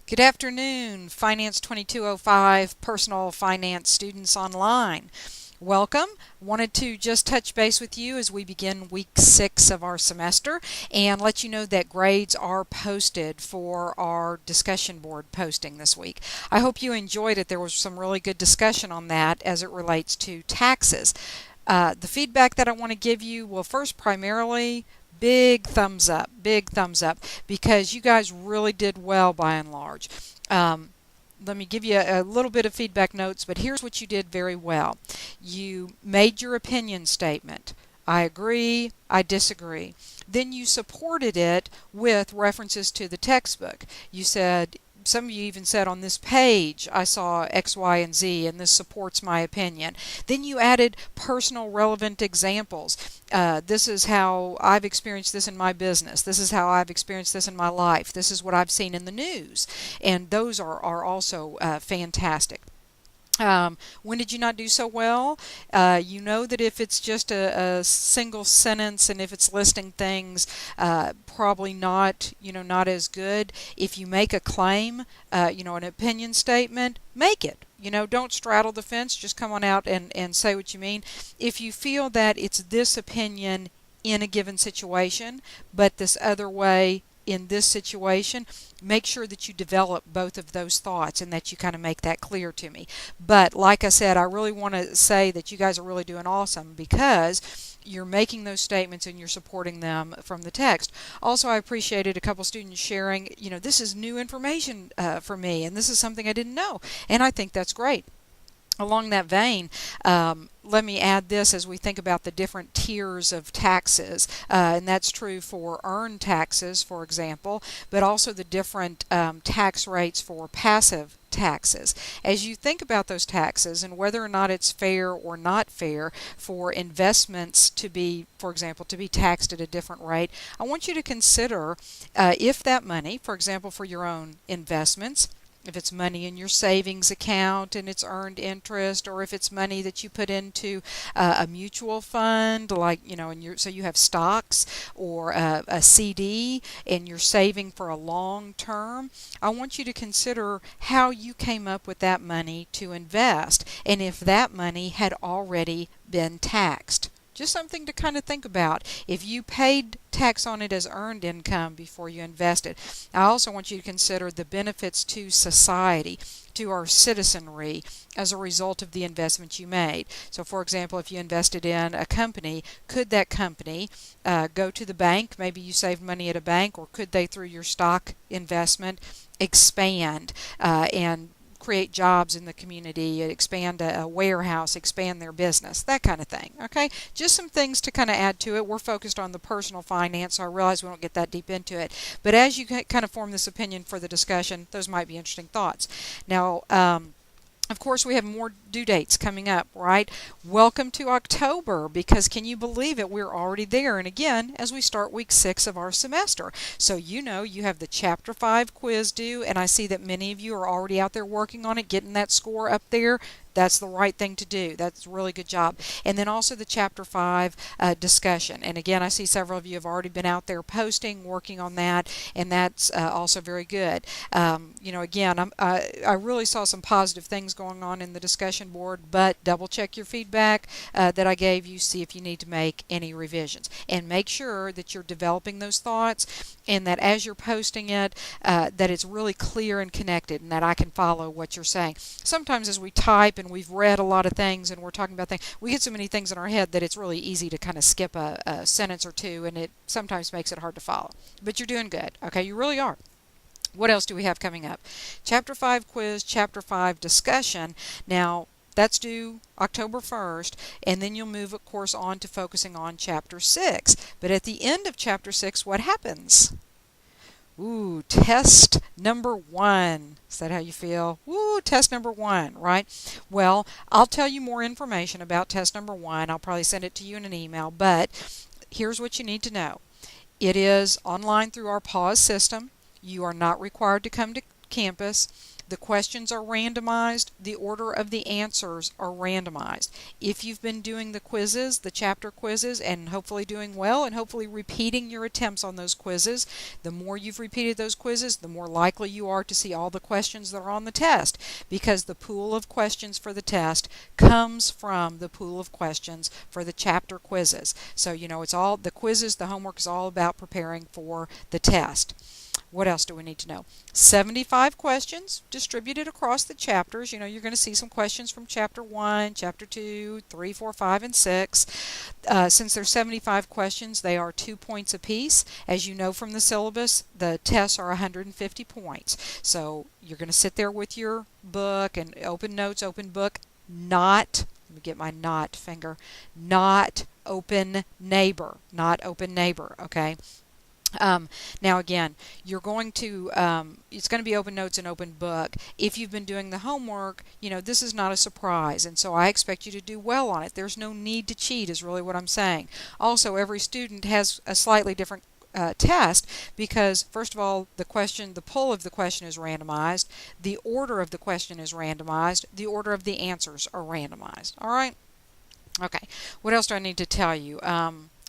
Good afternoon, Finance2205 Personal Finance students online. Welcome. Wanted to just touch base with you as we begin week 6 of our semester and let you know that grades are posted for our discussion board posting this week. I hope you enjoyed it. There was some really good discussion on that as it relates to taxes. The feedback that I want to give you, well, first primarily, big thumbs up, because you guys really did well by and large. Let me give you a little bit of feedback notes, but here's what you did very well. You made your opinion statement. I agree, I disagree. Then you supported it with references to the textbook. You said, some of you even said, on this page I saw X, Y, and Z, and this supports my opinion. Then you added personal relevant examples. This is how I've experienced this in my business. This is how I've experienced this in my life. This is what I've seen in the news. And those are also fantastic. When did you not do so well? You know that if it's just a single sentence and if it's listing things, probably not, not as good. If you make a claim, an opinion statement, make it. Don't straddle the fence. Just come on out and say what you mean. If you feel that it's this opinion in a given situation, but this other way in this situation, make sure that you develop both of those thoughts and that you kind of make that clear to me. But like I said, I really want to say that you guys are really doing awesome because you're making those statements and you're supporting them from the text. Also, I appreciated a couple students sharing, this is new information for me and this is something I didn't know, and I think that's great. Along that vein, let me add this as we think about the different tiers of taxes, and that's true for earned taxes, for example, but also the different tax rates for passive taxes. As you think about those taxes and whether or not it's fair or not fair for investments to be, for example, to be taxed at a different rate, I want you to consider if that money, for example, for your own investments, if it's money in your savings account and it's earned interest, or if it's money that you put into a mutual fund, like, so you have stocks or a CD and you're saving for a long term, I want you to consider how you came up with that money to invest and if that money had already been taxed. Just something to kind of think about. If you paid tax on it as earned income before you invested. I also want you to consider the benefits to society, to our citizenry, as a result of the investment you made. So for example, if you invested in a company, could that company go to the bank? Maybe you saved money at a bank, or could they, through your stock investment, expand and create jobs in the community, expand a warehouse, expand their business, that kind of thing. Okay, just some things to kind of add to it. We're focused on the personal finance, so I realize we don't get that deep into it. But as you kind of form this opinion for the discussion, those might be interesting thoughts. Now, of course, we have more due dates coming up, right? Welcome to October, because can you believe it? We're already there. And again, as we start week 6 of our semester. So you have the Chapter 5 quiz due, and I see that many of you are already out there working on it, getting that score up there. That's the right thing to do. That's a really good job. And then also the Chapter 5 discussion. And again, I see several of you have already been out there posting, working on that, and that's also very good. Again, I really saw some positive things going on in the discussion board, but double check your feedback that I gave you, see if you need to make any revisions. And make sure that you're developing those thoughts and that as you're posting it, that it's really clear and connected and that I can follow what you're saying. Sometimes as we type and we've read a lot of things and we're talking about things, we get so many things in our head that it's really easy to kind of skip a sentence or two, and it sometimes makes it hard to follow. But you're doing good. Okay, you really are. What else do we have coming up? Chapter 5 quiz, Chapter 5 discussion. Now, that's due October 1st, and then you'll move, of course, on to focusing on Chapter 6. But at the end of Chapter 6, what happens? Ooh, test number 1. Is that how you feel? Ooh, test number 1, right? Well, I'll tell you more information about test number 1. I'll probably send it to you in an email, but here's what you need to know. It is online through our PAWS system. You are not required to come to campus. The questions are randomized. The order of the answers are randomized. If you've been doing the quizzes, the chapter quizzes, and hopefully doing well and hopefully repeating your attempts on those quizzes, the more you've repeated those quizzes, the more likely you are to see all the questions that are on the test, because the pool of questions for the test comes from the pool of questions for the chapter quizzes. So, it's all the quizzes, the homework is all about preparing for the test. What else do we need to know? 75 questions distributed across the chapters. You're going to see some questions from Chapter 1, Chapter 2, 3, 4, 5, and 6. Since there's 75 questions, they are 2 points apiece. As you know from the syllabus, the tests are 150 points. So you're going to sit there with your book and open notes, open book, not, let me get my not finger, not open neighbor, okay? Now again, you're going to, it's going to be open notes and open book. If you've been doing the homework, this is not a surprise, and so I expect you to do well on it. There's no need to cheat is really what I'm saying. Also, every student has a slightly different test, because first of all, the pull of the question is randomized, the order of the question is randomized, the order of the answers are randomized. All right? Okay. What else do I need to tell you?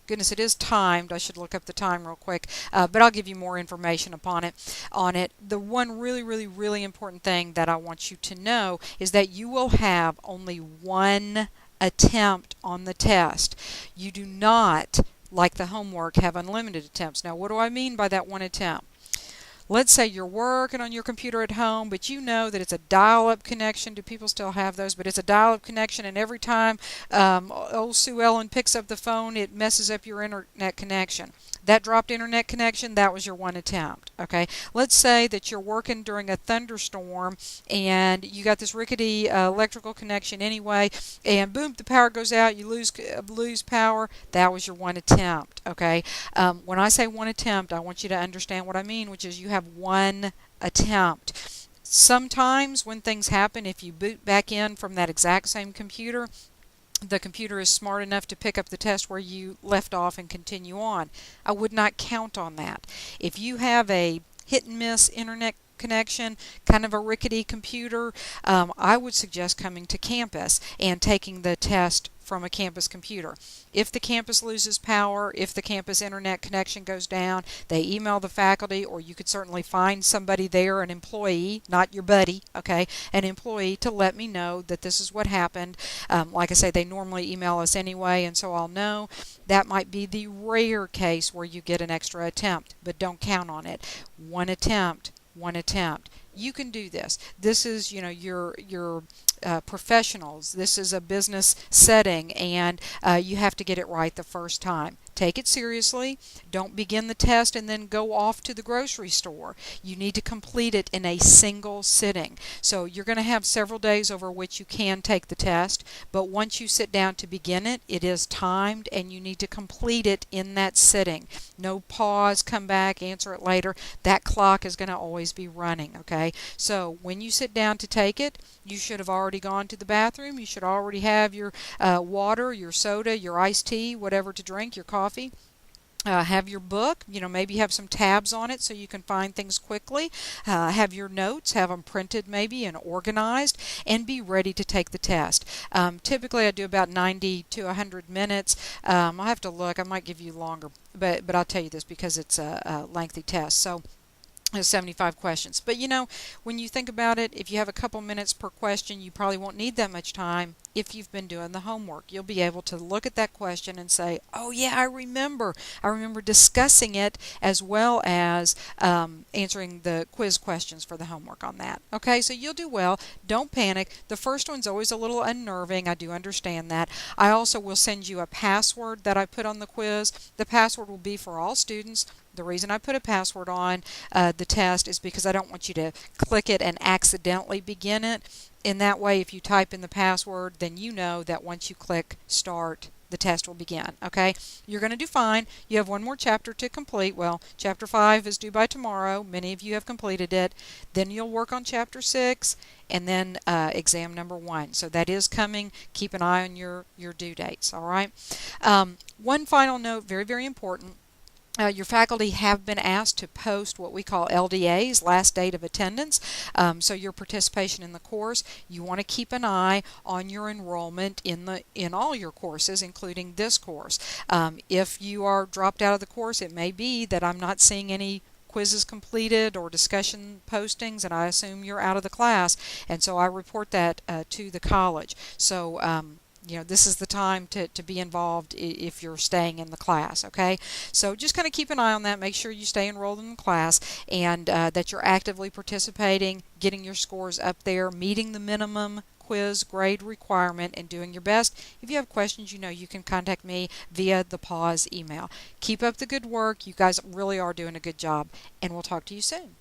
Goodness, it is timed. I should look up the time real quick, but I'll give you more information on it. The one really, really, really important thing that I want you to know is that you will have only one attempt on the test. You do not, like the homework, have unlimited attempts. Now, what do I mean by that one attempt? Let's say you're working on your computer at home, but you know that it's a dial-up connection. Do people still have those? But it's a dial-up connection, and every time old Sue Ellen picks up the phone, it messes up your internet connection. That dropped internet connection, that was your one attempt. Okay, let's say that you're working during a thunderstorm and you got this rickety electrical connection anyway, and boom, the power goes out, you lose power. That was your one attempt. Okay, when I say one attempt, I want you to understand what I mean, which is you have one attempt. Sometimes when things happen, if you boot back in from that exact same computer, the computer is smart enough to pick up the test where you left off and continue on. I would not count on that. If you have a hit and miss internet connection, kind of a rickety computer, I would suggest coming to campus and taking the test from a campus computer. If the campus loses power, if the campus internet connection goes down, they email the faculty, or you could certainly find somebody there, an employee, not your buddy, okay, an employee, to let me know that this is what happened. Like I say, they normally email us anyway, and so I'll know. That might be the rare case where you get an extra attempt, but don't count on it. One attempt. You can do this. This is, your professionals. This is a business setting, and you have to get it right the first time. Take it seriously. Don't begin the test and then go off to the grocery store. You need to complete it in a single sitting. So you're going to have several days over which you can take the test, but once you sit down to begin it, it is timed, and you need to complete it in that sitting. No pause, come back, answer it later. That clock is going to always be running, okay? So when you sit down to take it, you should have already gone to the bathroom. You should already have your water, your soda, your iced tea, whatever to drink, your coffee. Have your book, maybe have some tabs on it so you can find things quickly. Have your notes, have them printed maybe and organized, and be ready to take the test. Typically I do about 90 to 100 minutes. I'll have to look. I might give you longer, but I'll tell you this because it's a lengthy test. So 75 questions. But when you think about it, if you have a couple minutes per question, you probably won't need that much time if you've been doing the homework. You'll be able to look at that question and say, oh yeah, I remember discussing it, as well as answering the quiz questions for the homework on that. Okay, so you'll do well. Don't panic. The first one's always a little unnerving. I do understand that. I also will send you a password that I put on the quiz. The password will be for all students. The reason I put a password on the test is because I don't want you to click it and accidentally begin it. In that way, if you type in the password, then you know that once you click start, the test will begin. Okay? You're going to do fine. You have one more chapter to complete. Well, Chapter 5 is due by tomorrow. Many of you have completed it. Then you'll work on Chapter 6 and then exam number 1. So that is coming. Keep an eye on your due dates. All right? One final note, very, very important. Your faculty have been asked to post what we call LDAs, last date of attendance. So your participation in the course, you want to keep an eye on your enrollment in all your courses, including this course. If you are dropped out of the course, it may be that I'm not seeing any quizzes completed or discussion postings, and I assume you're out of the class, and so I report that to the college. So this is the time to be involved if you're staying in the class, okay? So just kind of keep an eye on that. Make sure you stay enrolled in the class and that you're actively participating, getting your scores up there, meeting the minimum quiz grade requirement, and doing your best. If you have questions, you can contact me via the pause email. Keep up the good work. You guys really are doing a good job, and we'll talk to you soon.